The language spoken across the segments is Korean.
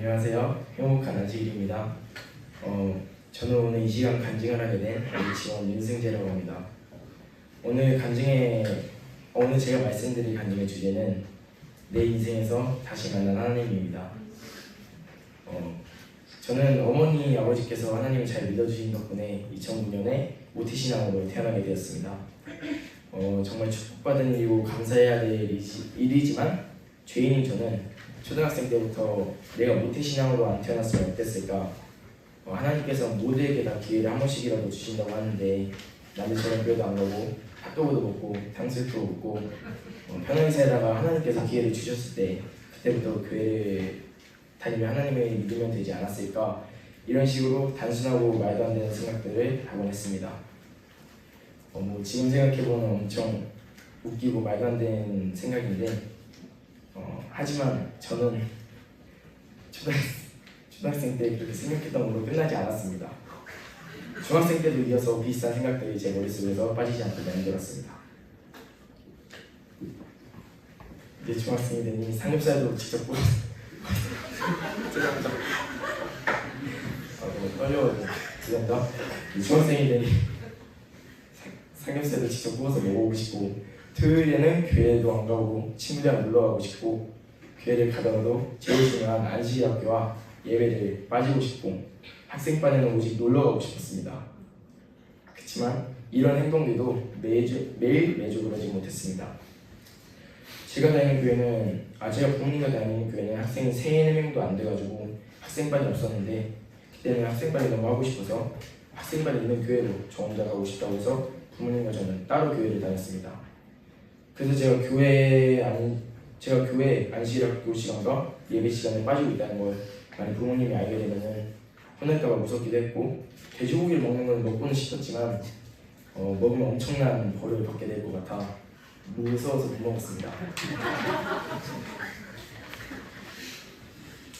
안녕하세요. 행복한 안식일입니다. 저는 오늘 이 시간 간증을 하게 된 지원 윤승재라고 합니다. 오늘 제가 말씀드릴 간증의 주제는 내 인생에서 다시 만난 하나님입니다. 저는 어머니, 아버지께서 하나님을 잘 믿어주신 덕분에 2009년에 모태신앙으로 태어나게 되었습니다. 정말 축복받은 일이고 감사해야 될 일이지만 죄인인 저는 초등학생 때부터 내가 모태신앙으로 안 태어났으면 어땠을까? 하나님께서 모두에게 다 기회를 한 번씩이라도 주신다고 하는데 남들처럼 교회도 안 가고 핫도그도 먹고 탕수육도 먹고 편하게 살다가 하나님께서 기회를 주셨을 때 그때부터 교회를 다니며 하나님을 믿으면 되지 않았을까? 이런 식으로 단순하고 말도 안 되는 생각들을 하곤 했습니다. 지금 생각해보면 엄청 웃기고 말도 안 되는 생각인데 하지만 저는 초등학생 때 그렇게 생각했던 걸로 끝나지 않았습니다. 중학생 때도 이어서 비슷한 생각들이 제 머릿속에서 빠지지 않고 만들었습니다. 이제 중학생이 되니 삼겹살도 직접 구워서 죄송합니다. 너무 떨려가지고 죄송합니다. 중학생이 되니 삼겹살도 직접 구워서 먹어보고 싶고 토요일에는 교회도 안 가고 친구들이랑 놀러가고 싶고 교회를 가더라도 제일 중요한 안식일학교와 예배를 빠지고 싶고 학생반에는 오직 놀러가고 싶었습니다. 그렇지만 이런 행동들도 매주 그러지 못했습니다. 제가 부모님과 다니는 교회는 학생이 3-4명도 안 돼가지고 학생반이 없었는데 그때는 학생반이 너무 하고 싶어서 학생반이 있는 교회로 저 혼자 가고 싶다고 해서 부모님과 저는 따로 교회를 다녔습니다. 그래서 제가 교회 안식일학교 시간과 예배 시간에 빠지고 있다는 걸 만약 부모님이 알게 되면은 혼날까봐 무섭기도 했고 돼지고기를 먹는 건 먹고는 싶었지만 먹으면 엄청난 벌을 받게 될 것 같아 무서워서 못 먹었습니다.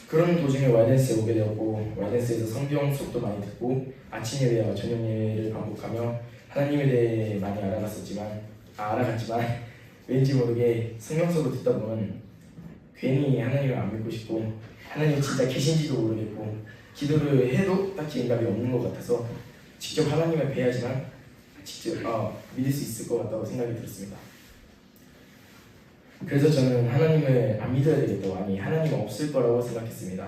그런 도중에 와이den스에 오게 되었고 와이den스에서 성경 수업도 많이 듣고 아침 예배와 저녁 예배를 반복하며 하나님에 대해 많이 알아갔지만 왠지 모르게 성경 수업을 듣다 보면 괜히 하나님을 안 믿고 싶고 하나님이 진짜 계신지도 모르겠고 기도를 해도 딱히 응답이 없는 것 같아서 직접 하나님을 뵈야지만 믿을 수 있을 것 같다고 생각이 들었습니다. 그래서 저는 하나님을 안 믿어야 되겠다고 하나님은 없을 거라고 생각했습니다.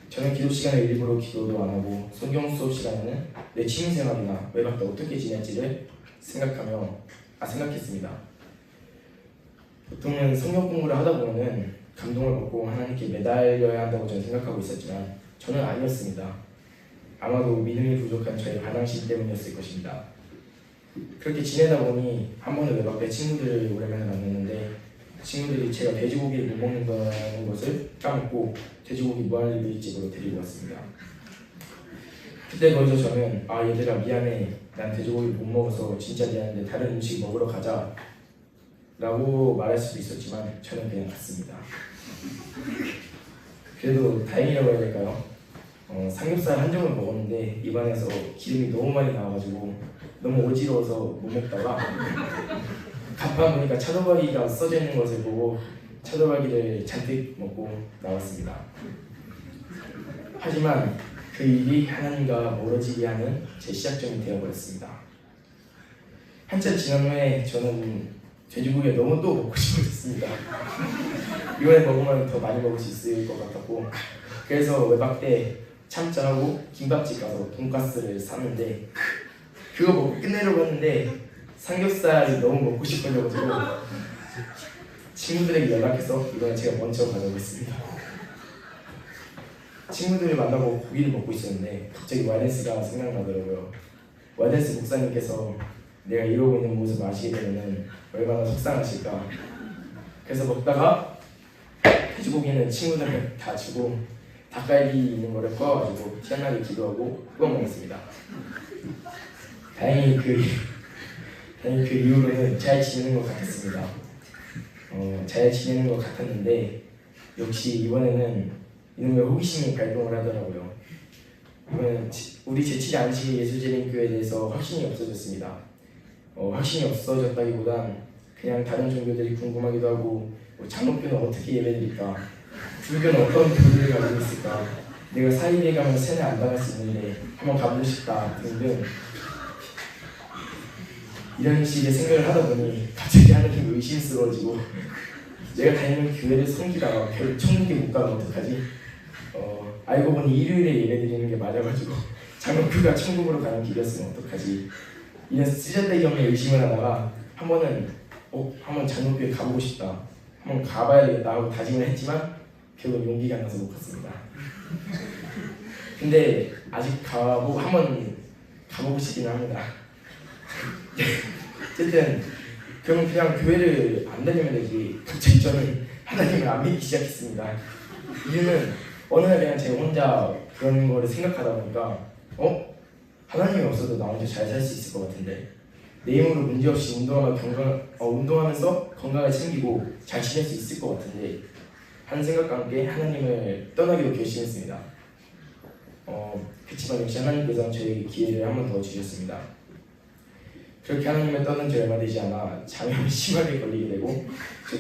저는 기도 시간에 일부러 기도도 안 하고 성경 수업 시간에는 내 취미생활이나 외박 때 어떻게 지낼지를 생각했습니다. 보통은 성경 공부를 하다 보면 감동을 받고 하나님께 매달려야 한다고 저는 생각하고 있었지만 저는 아니었습니다. 아마도 믿음이 부족한 저의 반항심 때문이었을 것입니다. 그렇게 지내다 보니 한 번은 외박 때 친구들을 오랜만에 만났는데 친구들이 제가 돼지고기를 못 먹는다는 것을 까먹고 돼지고기 무한리필집으로 데리고 왔습니다. 그때 거기서 저는 얘들아 미안해, 난 돼지고기를 못 먹어서 진짜 미안한데 다른 음식 먹으러 가자 라고 말할 수도 있었지만 저는 그냥 갔습니다. 그래도 다행이라고 해야 될까요? 삼겹살 한 점을 먹었는데 입안에서 기름이 너무 많이 나와가지고 너무 어지러워서 못 먹다가 간판 보니까 차돌박이가 써져 있는 것을 보고 차돌박이를 잔뜩 먹고 나왔습니다. 하지만 그 일이 하나님과 멀어지게 하는 제 시작점이 되어버렸습니다. 한참 지난 후에 저는 돼지고기가 너무 또 먹고 싶어졌습니다. 이번에 먹으면 더 많이 먹을 수 있을 것 같았고 그래서 외박 때 참자 하고 김밥집 가서 돈가스를 샀는데 그거 먹고 끝내려고 했는데 삼겹살이 너무 먹고 싶어져가지고 친구들에게 연락해서 이번에 제가 먼저 가자고 했습니다. 친구들을 만나고 고기를 먹고 있었는데 갑자기 와이덴스가 생각나더라고요. 와이덴스 목사님께서 내가 이러고 있는 모습을 아시게 되면 얼마나 속상하실까. 그래서 먹다가 돼지고기는 친구들을 다 주고 닭갈비 있는 거를 구워가지고 시원하게 기도하고 구워 먹었습니다. 다행히 그 이후로는 잘 지내는 것 같았습니다. 잘 지내는 것 같았는데 역시 이번에는 이놈의 호기심이 발동을 하더라고요. 이번엔 우리 제7의 안식일 예수재림교회에 대해서 확신이 없어졌습니다. 확신이 없어졌다기보단 그냥 다른 종교들이 궁금하기도 하고 장로교는 어떻게 예배드릴까 불교는 어떤 교리를 가지고 있을까? 내가 사이에 가면 세뇌 안 당할 수 있는데 한번 가보고 싶다 등등 이런 식의 생각을 하다 보니 갑자기 하나님 의심스러워지고 내가 다니는 교회를 섬기다가 결국 천국에 못 가면 어떡하지? 알고 보니 일요일에 예배드리는 게 맞아가지고 장로교가 천국으로 가는 길이었으면 어떡하지? 이런 쓰잘데기 없는 의심을 하다가 한 번은 한번 장로교에 가보고 싶다, 한번 가봐야 되겠다 하고 다짐을 했지만 결국 용기가 안 나서 못 갔습니다. 근데 아직 한번 가보고 싶기는 합니다. 어쨌든 그럼 그냥 교회를 안 다니면 되지. 갑자기 저는 하나님을 안 믿기 시작했습니다. 이유는 어느 날 그냥 제가 혼자 그런 거를 생각하다 보니까 하나님이 없어도 나 혼자 잘 살 수 있을 것 같은데 내 힘으로 문제없이 운동하면서 건강을 챙기고 잘 지낼 수 있을 것 같은데 하는 생각과 함께 하나님을 떠나기로 결심했습니다. 그렇지만 역시 하나님께서는 저에게 기회를 한 번 더 주셨습니다. 그렇게 하나님을 떠난 지 얼마 되지 않아 장염이 심하게 걸리게 되고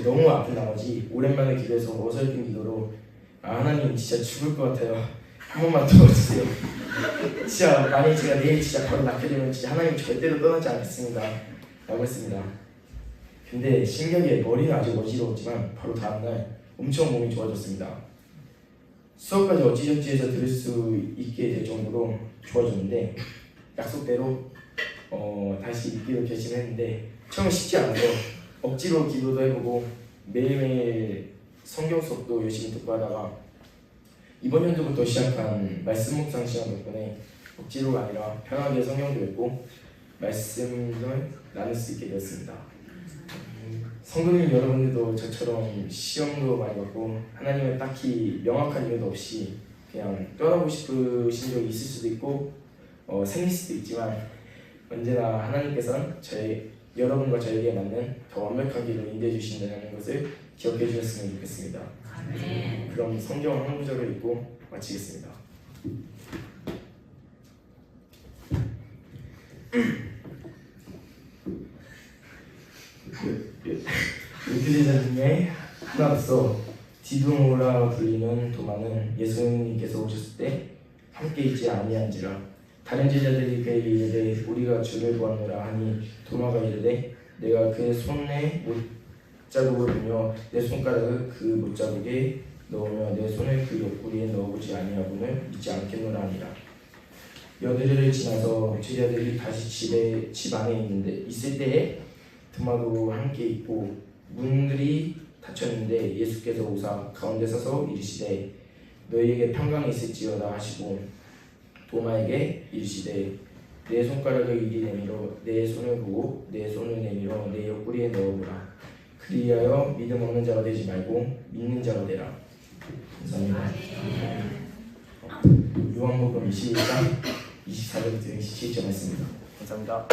너무 아픈 나머지 오랜만에 기도해서 어설픈 기도로 하나님 진짜 죽을 것 같아요. 한 번만 도와주세요. 진짜 만약에 제가 내일 진짜 바로 낫게 되면 진짜 하나님 절대로 떠나지 않겠습니다 라고 했습니다. 근데 신기하게 머리는 아직 어지러웠지만 바로 다음날 엄청 몸이 좋아졌습니다. 수업까지 어찌저찌 해서 들을 수 있게 될 정도로 좋아졌는데 약속대로 다시 믿기로 결심했는데 처음에 쉽지 않아서 억지로 기도도 해보고 매일매일 성경 수업도 열심히 듣고 하다가 이번 연도부터 시작한 말씀 묵상 시간 덕분에 억지로가 아니라 편하게 성경도 읽고 말씀을 나눌 수 있게 되었습니다. 성도님 여러분들도 저처럼 시험도 많이 받고 하나님을 딱히 명확한 이유도 없이 그냥 떠나고 싶으신 적이 있을 수도 있고 생길 수도 있지만 언제나 하나님께서는 여러분과 저에게 맞는 더 완벽한 길을 인도해 주신다는 것을 기억해 주셨으면 좋겠습니다. 그럼 성경 한 구절을 읽고 마치겠습니다. 유대자 중에 하나로서 디두모라 불리는 도마는 예수님께서 오셨을 때 함께 있지 아니한지라 다른 제자들이 그에게 이르되 우리가 주를 보았노라 하니 도마가 이르되 내가 그의 손에 못자국을 보며 내 손가락을 그 못자국에 넣으며 내 손을 그 옆구리에 넣어보지 아니하고는 믿지 않겠노라 하니라. 여드레를 지나서 제자들이 다시 집 안에 있을 때에 도마도 함께 있고 문들이 닫혔는데 예수께서 오사 가운데 서서 이르시되 너희에게 평강이 있을지어다 하시고 도마에게 이르시되 내 손가락을 이리 내밀어 내 손을 보고 내 손을 내밀어 내 옆구리에 넣어보라. 그리하여 믿음 없는 자가 되지 말고 믿는 자가 되라. 감사합니다. 요한복음 21장 24절부터 27절 말씀입니다. 감사합니다.